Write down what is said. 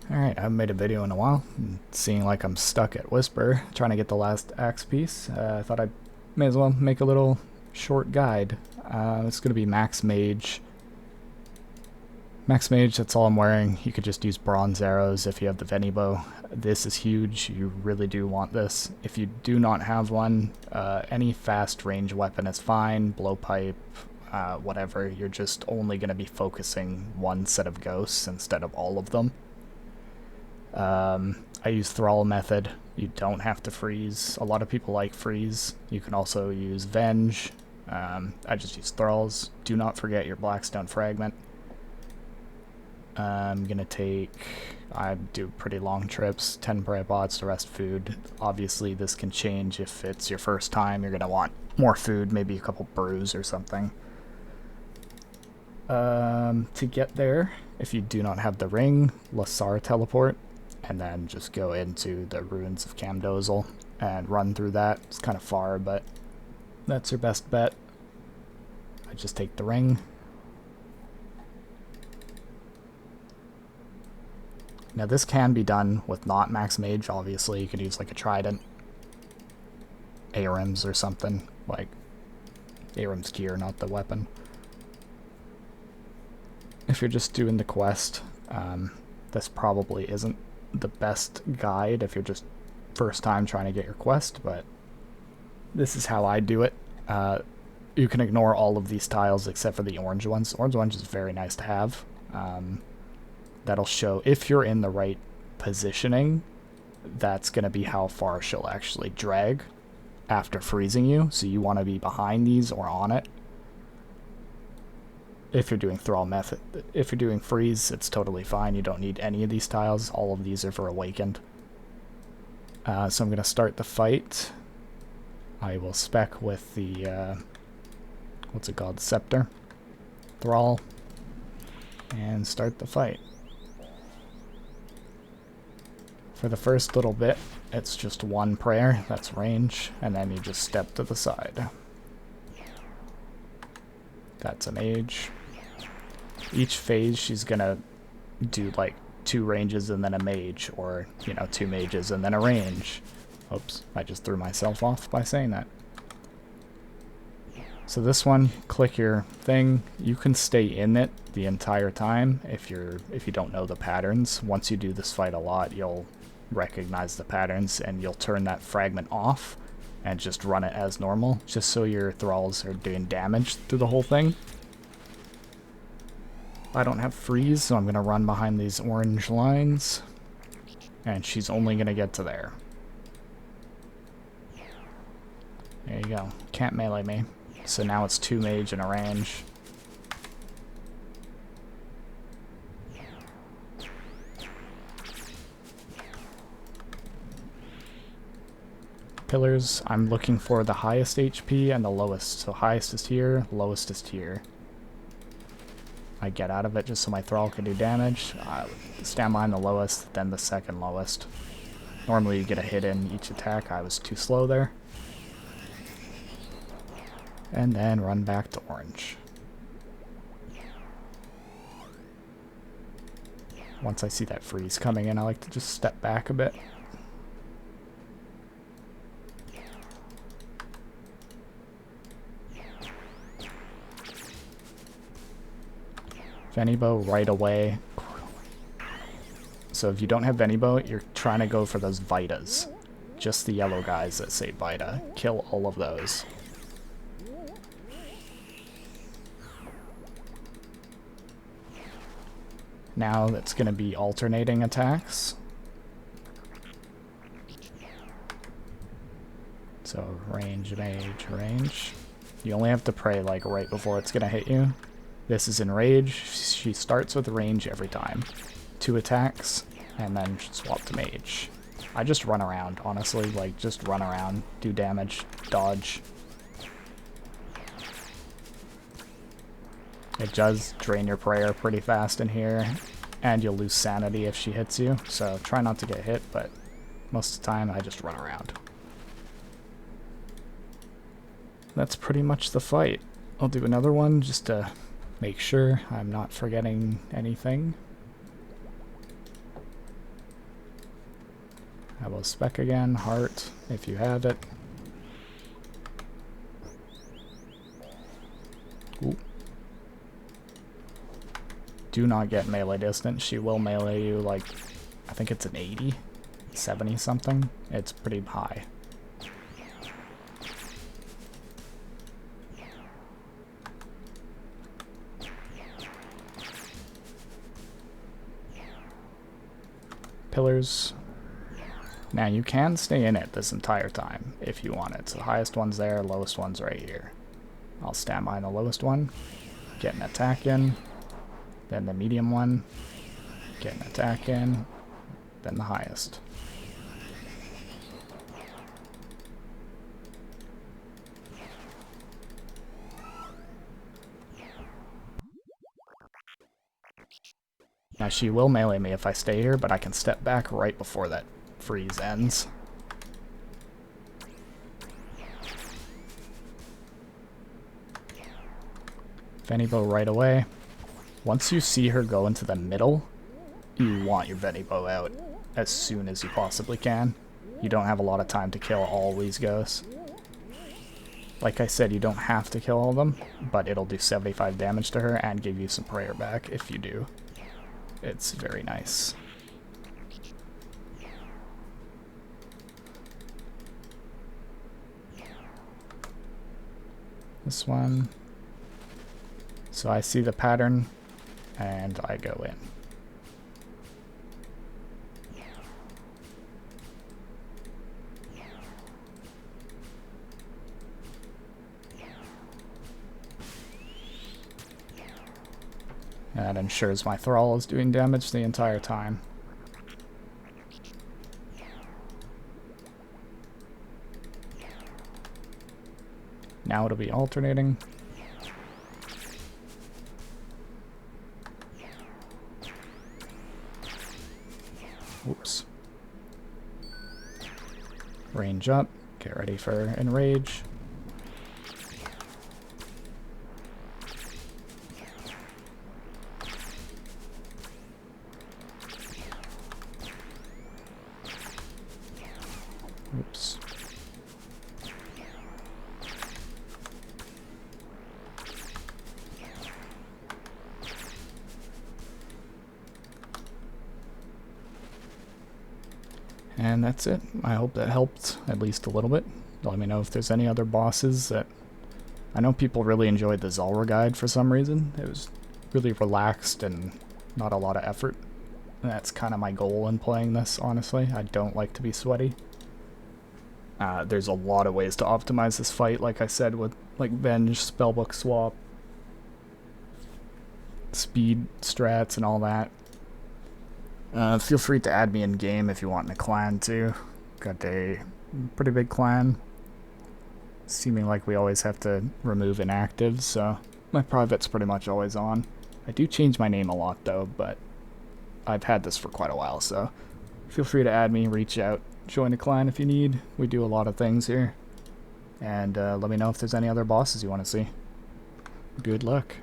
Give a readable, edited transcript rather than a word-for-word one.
Alright, I haven't made a video in a while. Seeing like I'm stuck at Whisper, trying to get the last axe piece. I thought I may as well make a little short guide. It's going to be Max Mage. Max Mage, that's all I'm wearing. You could just use bronze arrows if you have the Veni bow. This is huge. You really do want this. If you do not have one, any fast range weapon is fine. Blowpipe, whatever. You're just only going to be focusing one set of ghosts instead of all of them. I use Thrall method. You don't have to freeze. A lot of people like freeze. You can also use Venge. I just use Thralls. Do not forget your Blackstone fragment. I'm gonna take, I do pretty long trips, 10 prayer pots, the rest food. Obviously this can change if it's your first time. You're gonna want more food, maybe a couple brews or something. To get there, if you do not have the ring, Lasar teleport, and then just go into the ruins of Camdozel and run through that. It's kind of far, but that's your best bet. I just take the ring. Now this can be done with not Max Mage, obviously. You could use like a Trident, Aram's or something, like Aram's gear, not the weapon. If you're just doing the quest, this probably isn't the best guide if you're just first time trying to get your quest, but this is how I do it. You can ignore all of these tiles except for the orange ones. Orange ones is very nice to have. That'll show if you're in the right positioning. That's going to be how far she'll actually drag after freezing you. So you want to be behind these or on it. If you're doing Thrall method, if you're doing freeze, it's totally fine. You don't need any of these tiles. All of these are for awakened. So I'm going to start the fight. I will spec with the, what's it called, Scepter, Thrall, and start the fight. For the first little bit, it's just one prayer, that's range, and then you just step to the side. That's a mage. Each phase she's gonna do like 2 ranges and then a mage, or, you know, 2 mages and then a range. Oops, I just threw myself off by saying that. So this one, click your thing. You can stay in it the entire time if you don't know the patterns. Once you do this fight a lot, you'll recognize the patterns and you'll turn that fragment off and just run it as normal, just so your thralls are doing damage through the whole thing. I don't have freeze, so I'm gonna run behind these orange lines, and she's only gonna get to there. There you go. Can't melee me. So now it's 2 mage and a range. Pillars, I'm looking for the highest HP and the lowest. So highest is here, lowest is here. I get out of it just so my thrall can do damage. Stand behind the lowest, then the second lowest. Normally you get a hit in each attack. I was too slow there. And then run back to orange. Once I see that freeze coming in, I like to just step back a bit. Venibow right away. So if you don't have Venibow, you're trying to go for those Vitas. Just the yellow guys that say Vita. Kill all of those. Now it's going to be alternating attacks. So range, mage, range. You only have to pray like right before it's going to hit you. This is in rage. She starts with range every time. 2 attacks, and then swap to mage. I just run around, honestly. Like, just run around, do damage, dodge. It does drain your prayer pretty fast in here, and you'll lose sanity if she hits you. So try not to get hit, but most of the time I just run around. That's pretty much the fight. I'll do another one just to make sure I'm not forgetting anything. How about spec again? Heart, if you have it. Ooh. Do not get melee distance. She will melee you like, I think it's an 80, 70 something. It's pretty high. Pillars. Now you can stay in it this entire time if you want it. So the highest one's there, lowest one's right here. I'll stand behind the lowest one, get an attack in, then the medium one, get an attack in, then the highest. Now she will melee me if I stay here, but I can step back right before that freeze ends. Venibow right away. Once you see her go into the middle, you want your Venibow out as soon as you possibly can. You don't have a lot of time to kill all these ghosts. Like I said, you don't have to kill all of them, but it'll do 75 damage to her and give you some prayer back if you do. It's very nice. This one. So I see the pattern and I go in. That ensures my thrall is doing damage the entire time. Now it'll be alternating. Oops. Range up. Get ready for enrage. Oops. And that's it. I hope that helped at least a little bit. Let me know if there's any other bosses that... I know people really enjoyed the Zulrah guide for some reason. It was really relaxed and not a lot of effort. And that's kind of my goal in playing this, honestly. I don't like to be sweaty. There's a lot of ways to optimize this fight, like I said, with like Venge, Spellbook Swap, speed strats, and all that. Feel free to add me in game if you want in a clan too. Got a pretty big clan. Seeming like we always have to remove inactives, so my private's pretty much always on. I do change my name a lot though, but I've had this for quite a while, so feel free to add me, reach out, join a clan if you need. We do a lot of things here. And let me know if there's any other bosses you want to see. Good luck.